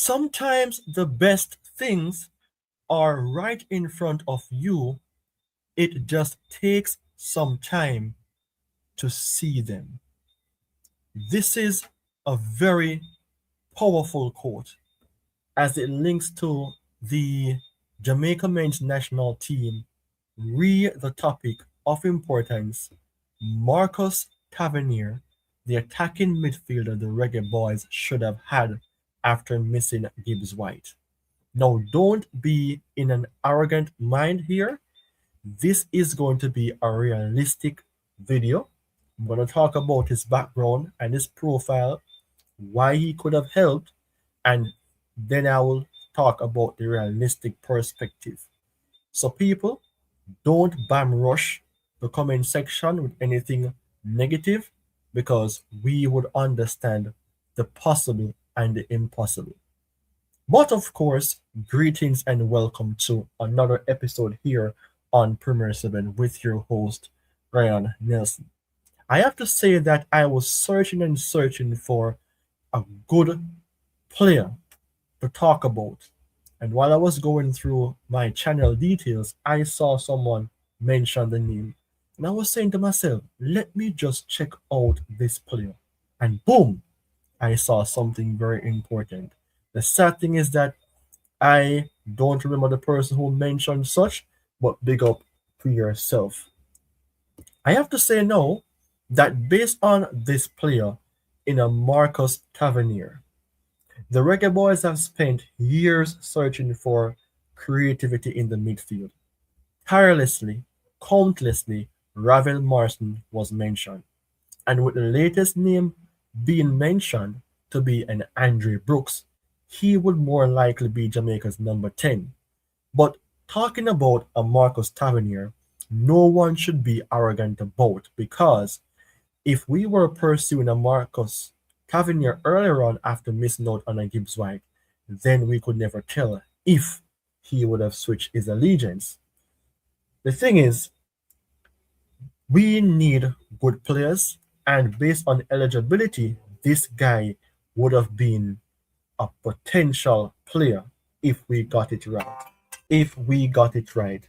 Sometimes the best things are right in front of you. It just takes some time to see them. This is a very powerful quote as it links to the Jamaica men's national team. Read the topic of importance. Marcus Tavernier, the attacking midfielder the Reggae Boyz should have had after missing Gibbs-White. Now, don't be in an arrogant mind here. This is going to be a realistic video. I'm going to talk about his background and his profile, why he could have helped, and then I will talk about the realistic perspective. So, people, don't bam rush the comment section with anything negative because we would understand the possible and the impossible. But of course, greetings and welcome to another episode here on Premier 7 with your host, Ryan Nelson. I have to say that I was searching and searching for a good player to talk about. And while I was going through my channel details, I saw someone mention the name. And I was saying to myself, let me just check out this player. And boom, I saw something very important. The sad thing is that I don't remember the person who mentioned such, but big up to yourself. I have to say now that based on this player in a Marcus Tavernier, the Reggae Boyz have spent years searching for creativity in the midfield. Tirelessly, countlessly, Ravel Marston was mentioned, and with the latest name being mentioned to be an Andre Brooks, he would more likely be Jamaica's number 10. But talking about a Marcus Tavernier, no one should be arrogant about because if we were pursuing a Marcus Tavernier earlier on after missing out on a Gibbs-White, then we could never tell if he would have switched his allegiance. The thing is, we need good players, and based on eligibility, this guy would have been a potential player if we got it right. If we got it right.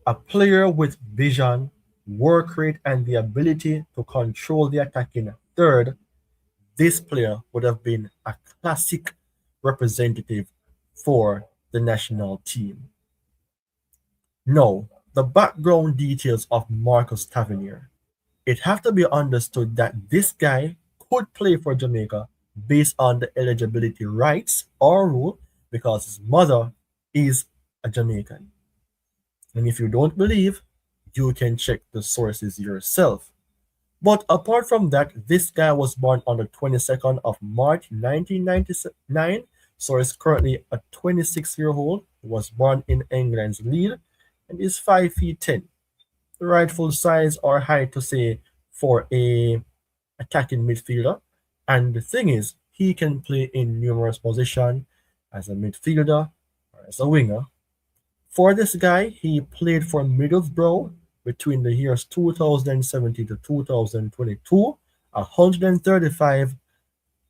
A player with vision, work rate, and the ability to control the attacking third, this player would have been a classic representative for the national team. Now, the background details of Marcus Tavernier. It have to be understood that this guy could play for Jamaica based on the eligibility rights or rule because his mother is a Jamaican. And if you don't believe, you can check the sources yourself. But apart from that, this guy was born on the 22nd of March 1999, so is currently a 26-year-old. He was born in England's Leeds and is 5 feet 10. The rightful size or height to say for a attacking midfielder. And the thing is, he can play in numerous positions as a midfielder or as a winger. For this guy, he played for Middlesbrough between the years 2017 to 2022, 135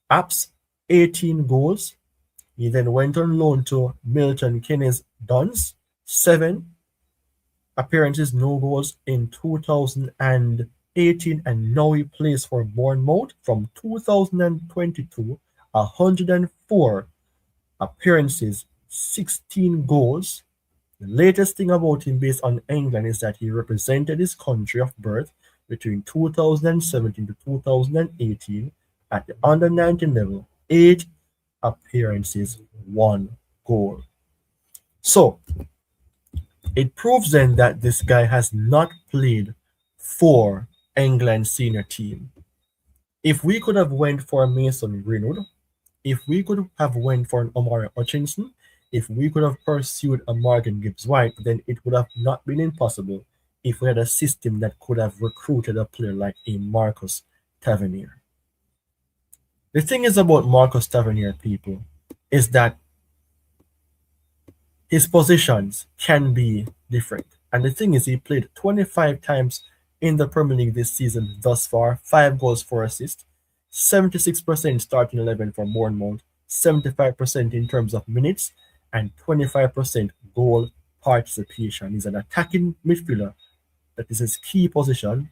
apps, 18 goals. He then went on loan to Milton Keynes Dons, 7 appearances, no goals in 2018, and now he plays for Bournemouth from 2022, 104 appearances, 16 goals. The latest thing about him based on England is that he represented his country of birth between 2017 to 2018 at the under 19 level, 8 appearances, 1 goal. So, it proves then that this guy has not played for England's senior team. If we could have went for Mason Greenwood, if we could have went for an Omari Hutchinson, if we could have pursued a Morgan Gibbs-White, then it would have not been impossible if we had a system that could have recruited a player like a Marcus Tavernier. The thing is about Marcus Tavernier, people, is that his positions can be different. And the thing is, he played 25 times in the Premier League this season thus far, 5 goals, 4 assists, 76% starting 11 for Bournemouth, 75% in terms of minutes, and 25% goal participation. He's an attacking midfielder. That is his key position.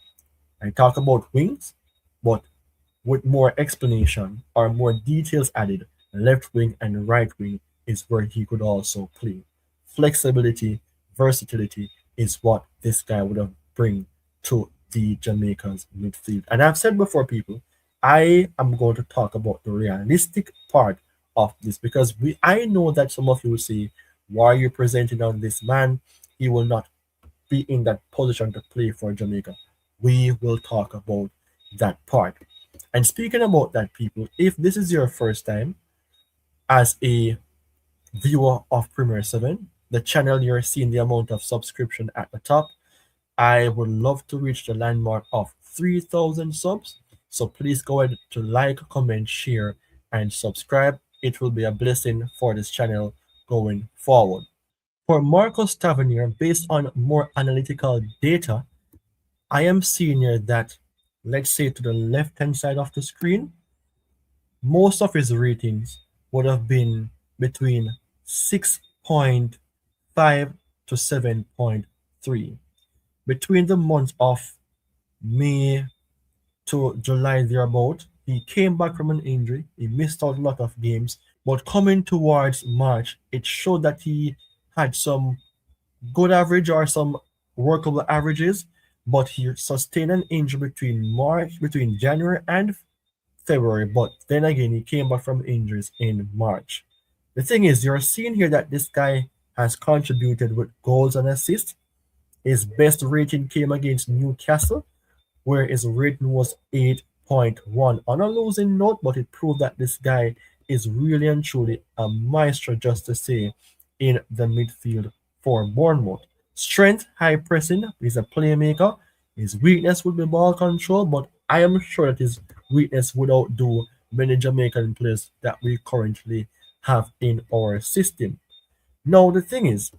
I talk about wings, but with more explanation or more details added, left wing and right wing is where he could also play. Flexibility, versatility is what this guy would have bring to the Jamaica's midfield. And I've said before, people, I am going to talk about the realistic part of this because I know that some of you will say, why are you presenting on this man? He will not be in that position to play for Jamaica. We will talk about that part. And speaking about that, people, if this is your first time as a viewer of Premier 7, the channel you're seeing the amount of subscription at the top, I would love to reach the landmark of 3,000 subs. So please go ahead to like, comment, share, and subscribe. It will be a blessing for this channel going forward. For Marcus Tavernier, based on more analytical data, I am seeing here that, let's say to the left-hand side of the screen, most of his ratings would have been between 6.5 to 7.3. Between the months of May to July thereabout, he came back from an injury. He missed out a lot of games, but coming towards March, it showed that he had some good average or some workable averages, but he sustained an injury between January and February. But then again, he came back from injuries in March. The thing is, you're seeing here that this guy has contributed with goals and assists. His best rating came against Newcastle, where his rating was 8.1. On a losing note, but it proved that this guy is really and truly a maestro, just to say, in the midfield for Bournemouth. Strength, high pressing, he's a playmaker. His weakness would be ball control, but I am sure that his weakness would outdo many Jamaican players that we currently have in our system. Now, the thing is,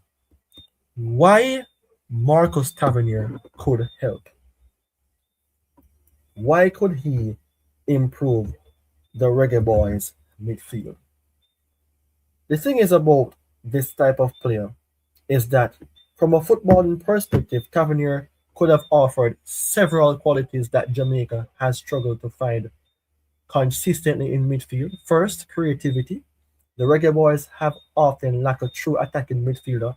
why Marcus Tavernier could help? Why could he improve the Reggae Boyz midfield? The thing is about this type of player is that from a footballing perspective, Tavernier could have offered several qualities that Jamaica has struggled to find consistently in midfield. First, creativity. The Reggae Boyz have often lacked a true attacking midfielder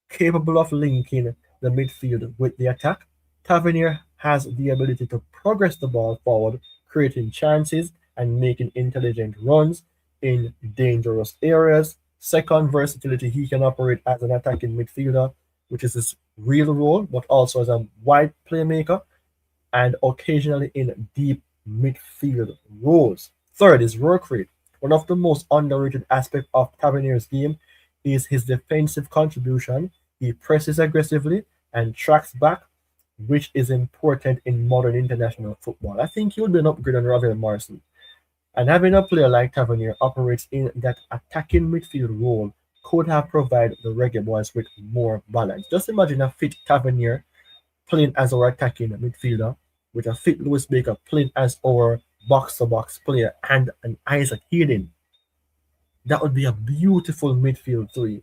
capable of linking the midfield with the attack. Tavernier has the ability to progress the ball forward, creating chances and making intelligent runs in dangerous areas. Second, versatility. He can operate as an attacking midfielder, which is his real role, but also as a wide playmaker and occasionally in deep midfield roles. Third is work rate. One of the most underrated aspects of Tavernier's game is his defensive contribution. He presses aggressively and tracks back, which is important in modern international football. I think he would be an upgrade on Ravel Morrison. And having a player like Tavernier operates in that attacking midfield role could have provided the Reggae Boyz with more balance. Just imagine a fit Tavernier playing as our attacking midfielder, with a fit Lewis Baker playing as our box-to-box player, and an Isaac Hayden. That would be a beautiful midfield three.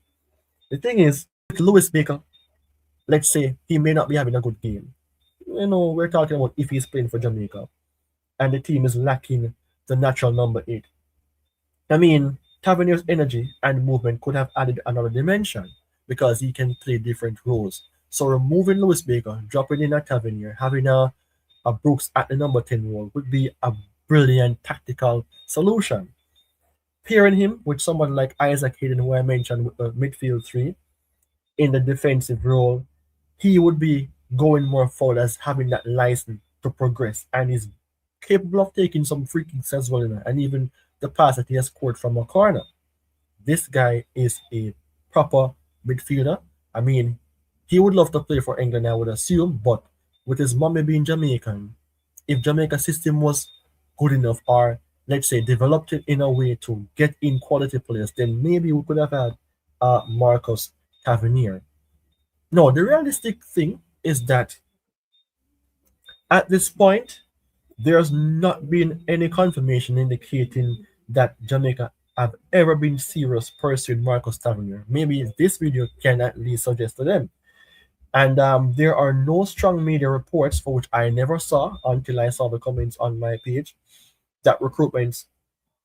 The thing is, with Lewis Baker, let's say he may not be having a good game. We're talking about if he's playing for Jamaica and the team is lacking the natural number 8. I mean, Tavernier's energy and movement could have added another dimension because he can play different roles. So removing Lewis Baker, dropping in a Tavernier, having a Brooks at the number 10 role would be a brilliant tactical solution. Pairing him with someone like Isaac Hayden, who I mentioned with the midfield 3, in the defensive role, he would be going more forward as having that license to progress, and he's capable of taking some free kicks as well, and even the pass that he has scored from a corner. This guy is a proper midfielder. I mean, he would love to play for England, I would assume, but with his mommy being Jamaican, if Jamaica's system was good enough, or let's say developed it in a way to get in quality players, then maybe we could have had Marcus Tavernier. No, the realistic thing is that at this point, there's not been any confirmation indicating that Jamaica have ever been serious pursuing Marcus Tavernier. Maybe this video can at least suggest to them. And there are no strong media reports, for which I never saw until I saw the comments on my page, that recruitment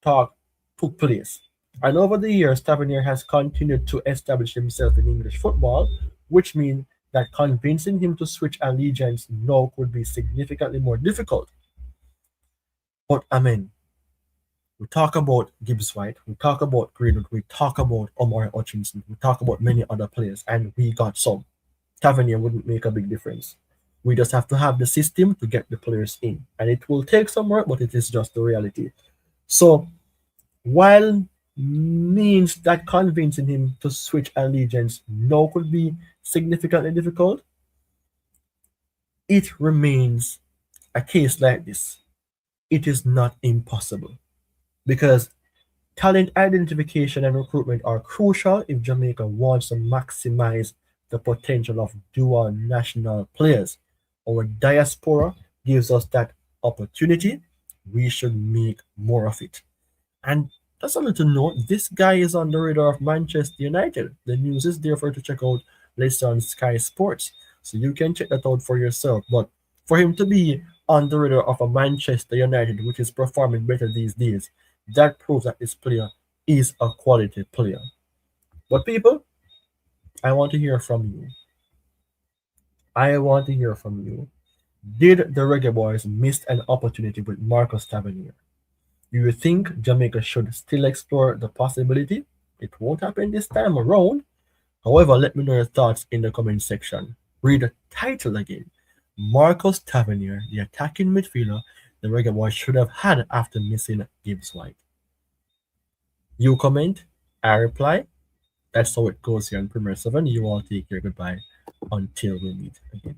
talk took place. And over the years, Tavernier has continued to establish himself in English football, which means that convincing him to switch allegiance now could be significantly more difficult. But I mean, we talk about Gibbs-White, we talk about Greenwood, we talk about Omar Hutchinson, we talk about many other players, and we got some. Tavernier wouldn't make a big difference. We just have to have the system to get the players in. And it will take some work, but it is just the reality. So, while means that convincing him to switch allegiance now could be significantly difficult, it remains a case like this. It is not impossible because talent identification and recruitment are crucial if Jamaica wants to maximize the potential of dual national players. Our diaspora gives us that opportunity. We should make more of it. And just a little note, this guy is on the radar of Manchester United. The news is there for you to check out later on Sky Sports. So you can check that out for yourself. But for him to be on the radar of a Manchester United, which is performing better these days, that proves that this player is a quality player. But people, I want to hear from you. I want to hear from you. Did the Reggae Boys miss an opportunity with Marcus Tavernier? Do you think Jamaica should still explore the possibility? It won't happen this time around. However, let me know your thoughts in the comment section. Read the title again. Marcus Tavernier, the attacking midfielder the Reggae Boys should have had after missing Gibbs-White. You comment, I reply. That's how it goes here on Premier 7. You all take care. Goodbye. Until we meet again.